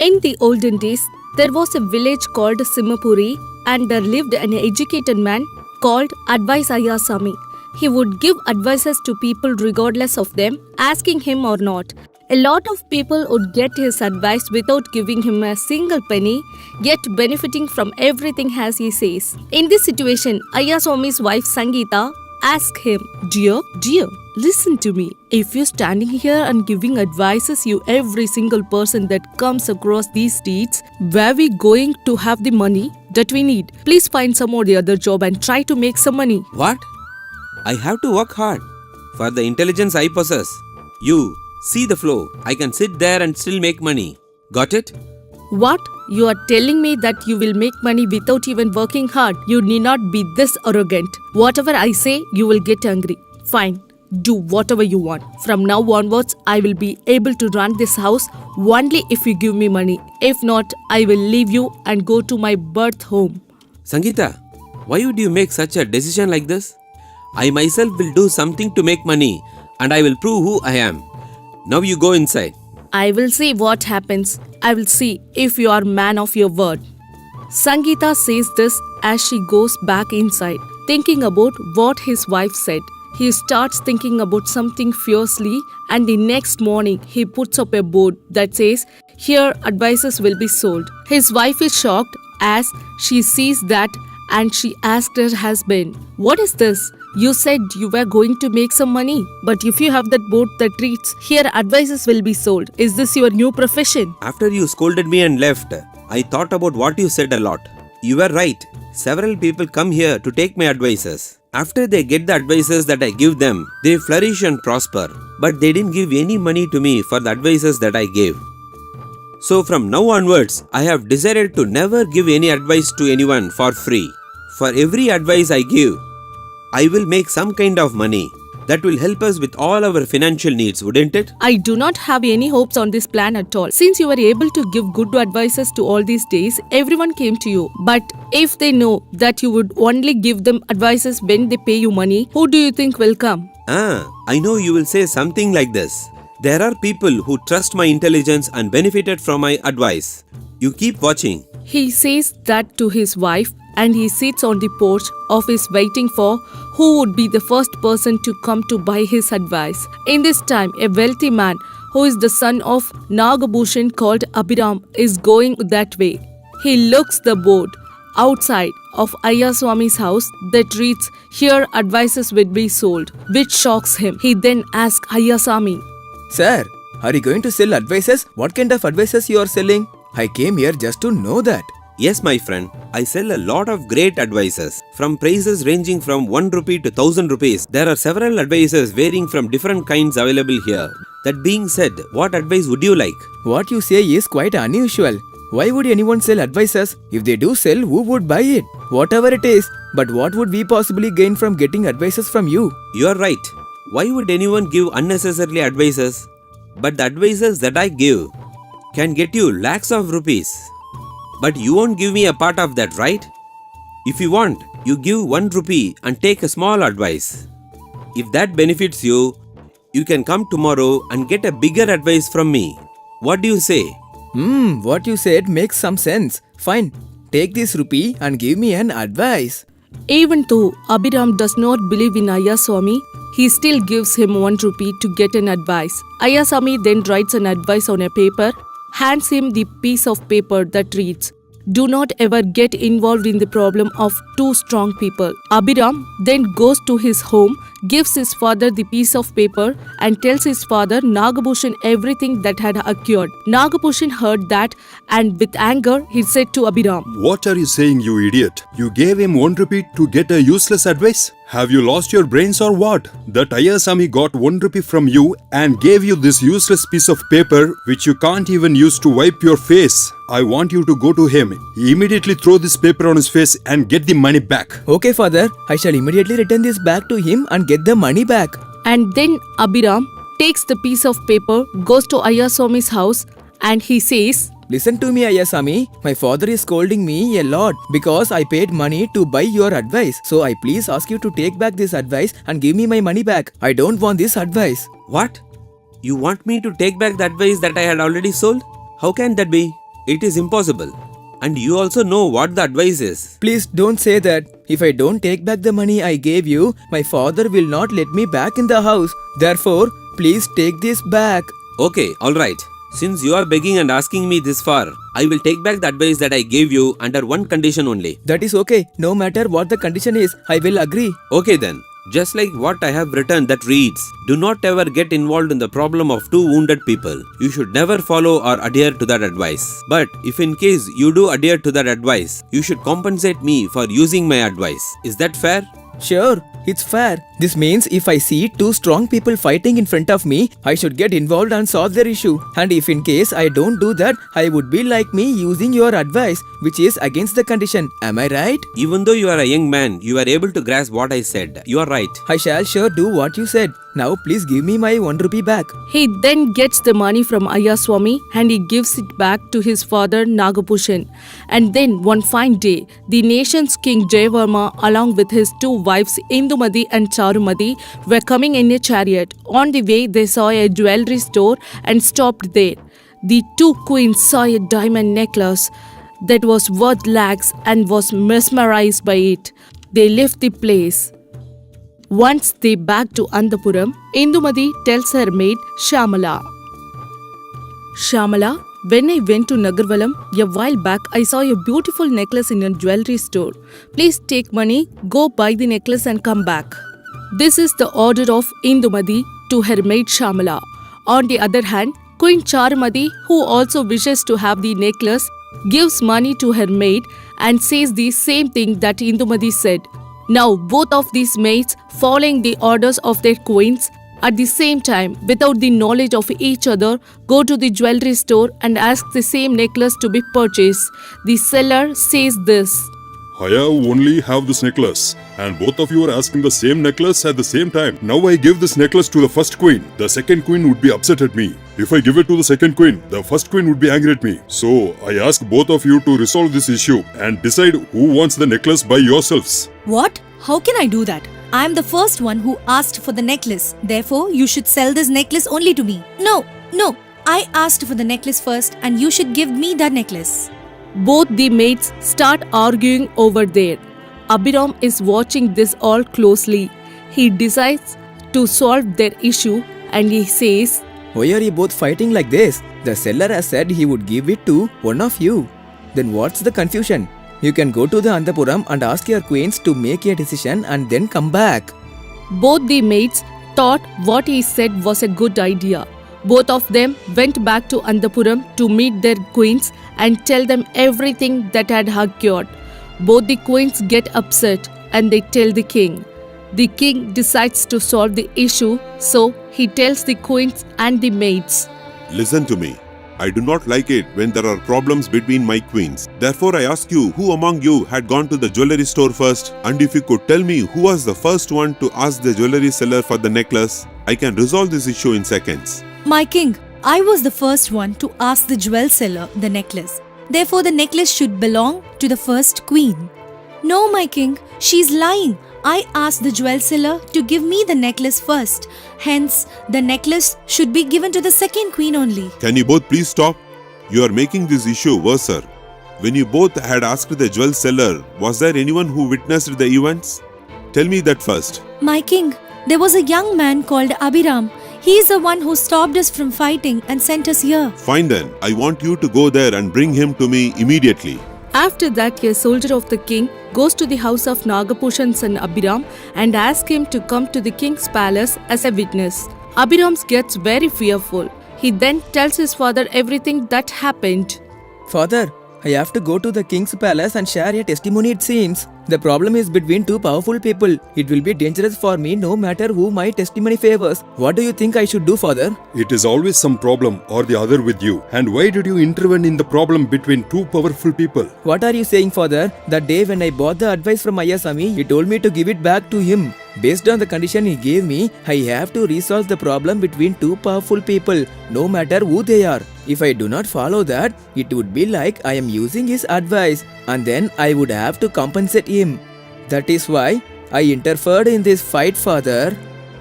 In the olden days, there was a village called Simapuri and there lived an educated man called Advice Ayasami. He would give advices to people regardless of them asking him or not. A lot of people would get his advice without giving him a single penny, yet benefiting from everything as he says. In this situation, Ayaswami's wife Sangeeta asked him, Dear, listen to me. If you're standing here and giving advices to every single person that comes across these streets, where we going to have the money that we need? Please find some other job and try to make some money. What? I have to work hard for the intelligence I possess. You, see the flow. I can sit there and still make money. Got it? What? You are telling me that you will make money without even working hard? You need not be this arrogant. Whatever I say, you will get angry. Fine. Do whatever you want. From now onwards, I will be able to run this house only if you give me money. If not, I will leave you and go to my birth home. Sangeeta, why would you make such a decision like this? I myself will do something to make money and I will prove who I am. Now you go inside. I will see what happens. I will see if you are man of your word. Sangeeta says this as she goes back inside, thinking about what his wife said. He starts thinking about something fiercely and the next morning he puts up a board that says, Here advices will be sold. His wife is shocked as she sees that and she asked her husband, What is this? You said you were going to make some money, but if you have that board that reads, Here advices will be sold, is this your new profession? After you scolded me and left, I thought about what you said a lot. You were right. Several people come here to take my advices. After they get the advices that I give them, they flourish and prosper. But they didn't give any money to me for the advices that I gave. So from now onwards, I have decided to never give any advice to anyone for free. For every advice I give, I will make some kind of money that will help us with all our financial needs, wouldn't it? I do not have any hopes on this plan at all. Since you were able to give good advices to all these days, everyone came to you. But if they know that you would only give them advices when they pay you money, who do you think will come? I know you will say something like this. There are people who trust my intelligence and benefited from my advice. You keep watching. He says that to his wife and he sits on the porch of his waiting for who would be the first person to come to buy his advice. In this time, a wealthy man who is the son of Nagabhushan called Abhiram is going that way. He looks the board outside of Ayaswami's house that reads, Here advices will be sold, which shocks him. He then asks Ayaswami, Sir, are you going to sell advices? What kind of advices you are selling? I came here just to know that. Yes, my friend, I sell a lot of great advices. From prices ranging from 1 rupee to 1000 rupees, there are several advices varying from different kinds available here. That being said, what advice would you like? What you say is quite unusual. Why would anyone sell advices? If they do sell, who would buy it? Whatever it is, but what would we possibly gain from getting advices from you? You are right. Why would anyone give unnecessarily advices? But the advices that I give can get you lakhs of rupees. But you won't give me a part of that, right? If you want, you give 1 rupee and take a small advice. If that benefits you, you can come tomorrow and get a bigger advice from me. What do you say? What you said makes some sense. Fine, take this rupee and give me an advice. Even though Abhiram does not believe in Ayaswami, he still gives him 1 rupee to get an advice. Ayaswami then writes an advice on a paper, hands him the piece of paper that reads, Do not ever get involved in the problem of 2 strong people. Abhiram then goes to his home, gives his father the piece of paper and tells his father Nagabhushan everything that had occurred. Nagabhushan heard that and with anger he said to Abhiram, What are you saying, you idiot? You gave him 1 rupee to get a useless advice? Have you lost your brains or what? That Ayasami got 1 rupee from you and gave you this useless piece of paper which you can't even use to wipe your face. I want you to go to him. Immediately throw this paper on his face and get the money back. Okay, father, I shall immediately return this back to him and get the money back. And then Abhiram takes the piece of paper, goes to Ayaswami's house and he says, Listen to me, Ayasami. My father is scolding me a lot because I paid money to buy your advice. So I please ask you to take back this advice and give me my money back. I don't want this advice. What? You want me to take back the advice that I had already sold? How can that be? It is impossible. And you also know what the advice is. Please don't say that. If I don't take back the money I gave you, my father will not let me back in the house. Therefore, please take this back. Okay, alright. Since you are begging and asking me this far, I will take back the advice that I gave you under one condition only. That is okay. No matter what the condition is, I will agree. Okay then. Just like what I have written that reads, do not ever get involved in the problem of two wounded people. You should never follow or adhere to that advice. But if in case you do adhere to that advice, you should compensate me for using my advice. Is that fair? Sure, it's fair. This means if I see two strong people fighting in front of me, I should get involved and solve their issue. And if in case I don't do that, I would be like me using your advice, which is against the condition. Am I right? Even though you are a young man, you are able to grasp what I said. You are right. I shall sure do what you said. Now please give me my 1 rupee back. He then gets the money from Ayaswami and he gives it back to his father Nagabhushan. And then one fine day, the nation's king Jayavarma along with his two wives Indumati and Charumati were coming in a chariot. On the way, they saw a jewelry store and stopped there. The two queens saw a diamond necklace that was worth lakhs and was mesmerized by it. They left the place. Once they back to Andapuram, Indumati tells her maid Shamala. Shamala, when I went to Nagarvalam a while back, I saw a beautiful necklace in a jewelry store. Please take money, go buy the necklace and come back. This is the order of Indumati to her maid Shamala. On the other hand, Queen Charumati, who also wishes to have the necklace, gives money to her maid and says the same thing that Indumati said. Now both of these maids, following the orders of their queens, at the same time, without the knowledge of each other, go to the jewelry store and ask the same necklace to be purchased. The seller says this. I only have this necklace, and both of you are asking the same necklace at the same time. Now I give this necklace to the first queen. The second queen would be upset at me. If I give it to the second queen, the first queen would be angry at me. So I ask both of you to resolve this issue and decide who wants the necklace by yourselves. What? How can I do that? I am the first one who asked for the necklace. Therefore, you should sell this necklace only to me. No. I asked for the necklace first and you should give me that necklace. Both the maids start arguing over there. Abhiram is watching this all closely. He decides to solve their issue and he says, Why are you both fighting like this? The seller has said he would give it to one of you. Then what's the confusion? You can go to the Andapuram and ask your queens to make a decision and then come back. Both the maids thought what he said was a good idea. Both of them went back to Andapuram to meet their queens and tell them everything that had occurred. Both the queens get upset and they tell the king. The king decides to solve the issue, so he tells the queens and the maids. Listen to me. I do not like it when there are problems between my queens. Therefore, I ask you, who among you had gone to the jewelry store first? And if you could tell me who was the first one to ask the jewelry seller for the necklace, I can resolve this issue in seconds. My king, I was the first one to ask the jewel seller the necklace. Therefore, the necklace should belong to the first queen. No, my king, she's lying. I asked the jewel seller to give me the necklace first. Hence, the necklace should be given to the second queen only. Can you both please stop? You are making this issue worse, sir. When you both had asked the jewel seller, was there anyone who witnessed the events? Tell me that first. My king, there was a young man called Abhiram. He is the one who stopped us from fighting and sent us here. Fine then. I want you to go there and bring him to me immediately. After that, a soldier of the king goes to the house of Nagabhushan's son Abhiram and asks him to come to the king's palace as a witness. Abhiram gets very fearful. He then tells his father everything that happened. Father, I have to go to the king's palace and share a testimony, it seems. The problem is between two powerful people. It will be dangerous for me no matter who my testimony favors. What do you think I should do, father? It is always some problem or the other with you. And why did you intervene in the problem between two powerful people? What are you saying, father? That day when I bought the advice from Ayasami, he told me to give it back to him. Based on the condition he gave me, I have to resolve the problem between two powerful people, no matter who they are. If I do not follow that, it would be like I am using his advice and then I would have to compensate him. That is why I interfered in this fight, father.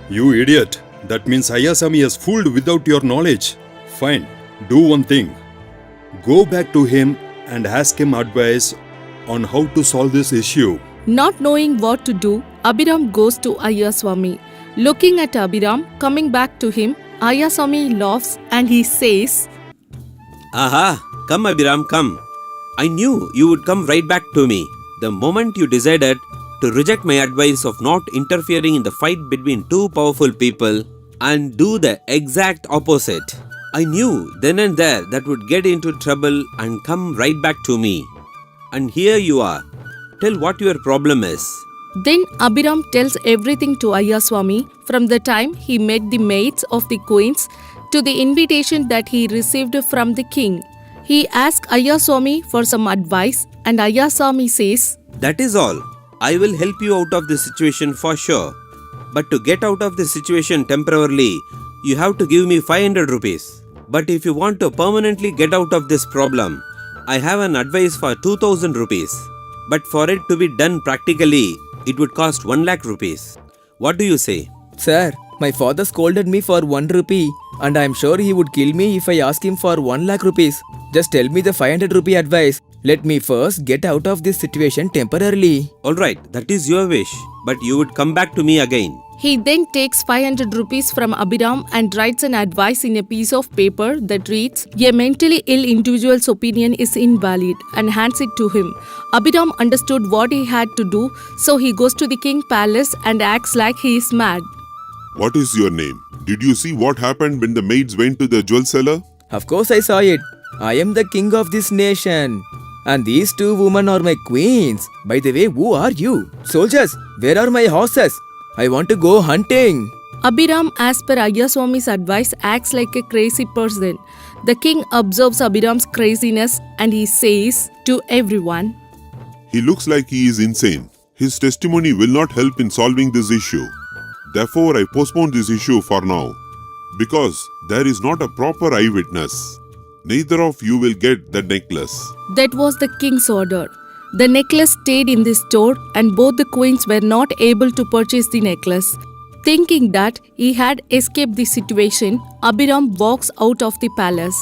You idiot. That means Ayasami has fooled without your knowledge. Fine. Do one thing. Go back to him and ask him advice on how to solve this issue. Not knowing what to do, Abhiram goes to Ayyaswamy. Looking at Abhiram coming back to him, Ayyaswamy laughs and he says, Aha, come Abhiram, come. I knew you would come right back to me. The moment you decided to reject my advice of not interfering in the fight between two powerful people and do the exact opposite. I knew then and there that would get into trouble and come right back to me. And here you are. Tell what your problem is. Then Abhiram tells everything to Ayyaswamy from the time he met the maids of the queens to the invitation that he received from the king. He asks Ayyaswamy for some advice and Ayyaswamy says, That is all. I will help you out of this situation for sure. But to get out of this situation temporarily, you have to give me 500 rupees. But if you want to permanently get out of this problem, I have an advice for 2000 rupees. But for it to be done practically, it would cost 1 lakh rupees. What do you say? Sir, my father scolded me for 1 rupee and I am sure he would kill me if I ask him for 1 lakh rupees. Just tell me the 500 rupee advice. Let me first get out of this situation temporarily. Alright, that is your wish. But you would come back to me again. He then takes 500 rupees from Abhiram and writes an advice in a piece of paper that reads, A mentally ill individual's opinion is invalid, and hands it to him. Abhiram understood what he had to do, so he goes to the king's palace and acts like he is mad. What is your name? Did you see what happened when the maids went to the jewel seller? Of course I saw it. I am the king of this nation. And these two women are my queens. By the way, who are you? Soldiers, where are my horses? I want to go hunting. Abhiram, as per Ayyaswamy's advice, acts like a crazy person. The king observes Abhiram's craziness and he says to everyone, He looks like he is insane. His testimony will not help in solving this issue. Therefore, I postpone this issue for now. Because there is not a proper eyewitness. Neither of you will get the necklace. That was the king's order. The necklace stayed in the store and both the queens were not able to purchase the necklace. Thinking that he had escaped the situation, Abhiram walks out of the palace.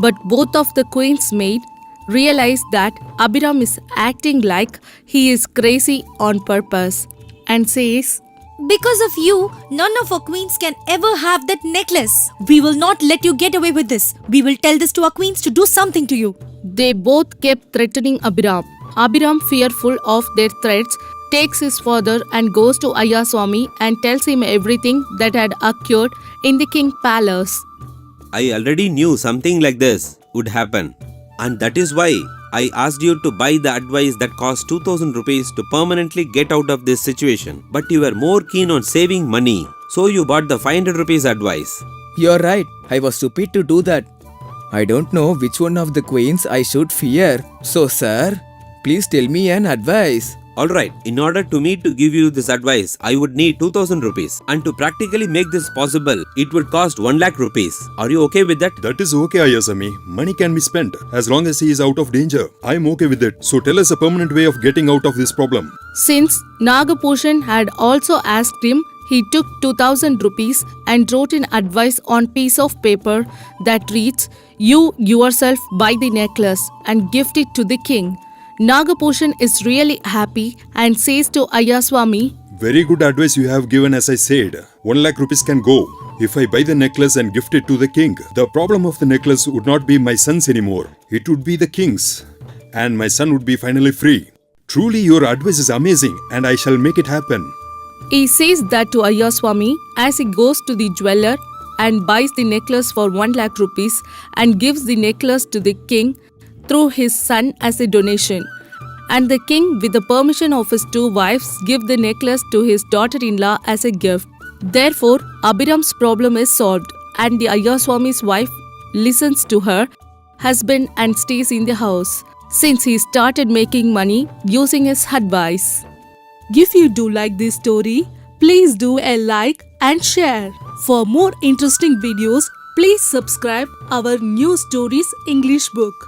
But both of the queen's maids realize that Abhiram is acting like he is crazy on purpose and says, Because of you, none of our queens can ever have that necklace. We will not let you get away with this. We will tell this to our queens to do something to you. They both kept threatening Abhiram. Abhiram, fearful of their threats, takes his father and goes to Ayyaswamy and tells him everything that had occurred in the king's palace. I already knew something like this would happen. And that is why I asked you to buy the advice that cost 2000 rupees to permanently get out of this situation. But you were more keen on saving money. So you bought the 500 rupees advice. You're right. I was stupid to do that. I don't know which one of the queens I should fear. So, sir, please tell me an advice. Alright, in order to me to give you this advice, I would need 2000 rupees. And to practically make this possible, it would cost 1 lakh rupees. Are you okay with that? That is okay, Ayyaswamy. Money can be spent as long as he is out of danger. I am okay with it. So tell us a permanent way of getting out of this problem. Since Nagabhushan had also asked him, he took 2000 rupees and wrote an advice on piece of paper that reads, You yourself buy the necklace and gift it to the king. Nagabhushan is really happy and says to Ayyaswamy, Very good advice you have given, as I said. 1 lakh rupees can go if I buy the necklace and gift it to the king. The problem of the necklace would not be my son's anymore. It would be the king's. And my son would be finally free. Truly your advice is amazing and I shall make it happen. He says that to Ayyaswamy as he goes to the jeweler and buys the necklace for 1 lakh rupees and gives the necklace to the king through his son as a donation. And the king, with the permission of his two wives, give the necklace to his daughter-in-law as a gift. Therefore, Abhiram's problem is solved and the Ayyaswamy's wife listens to her husband and stays in the house since he started making money using his advice. If you do like this story, please do a like and share. For more interesting videos, please subscribe our New Stories English book.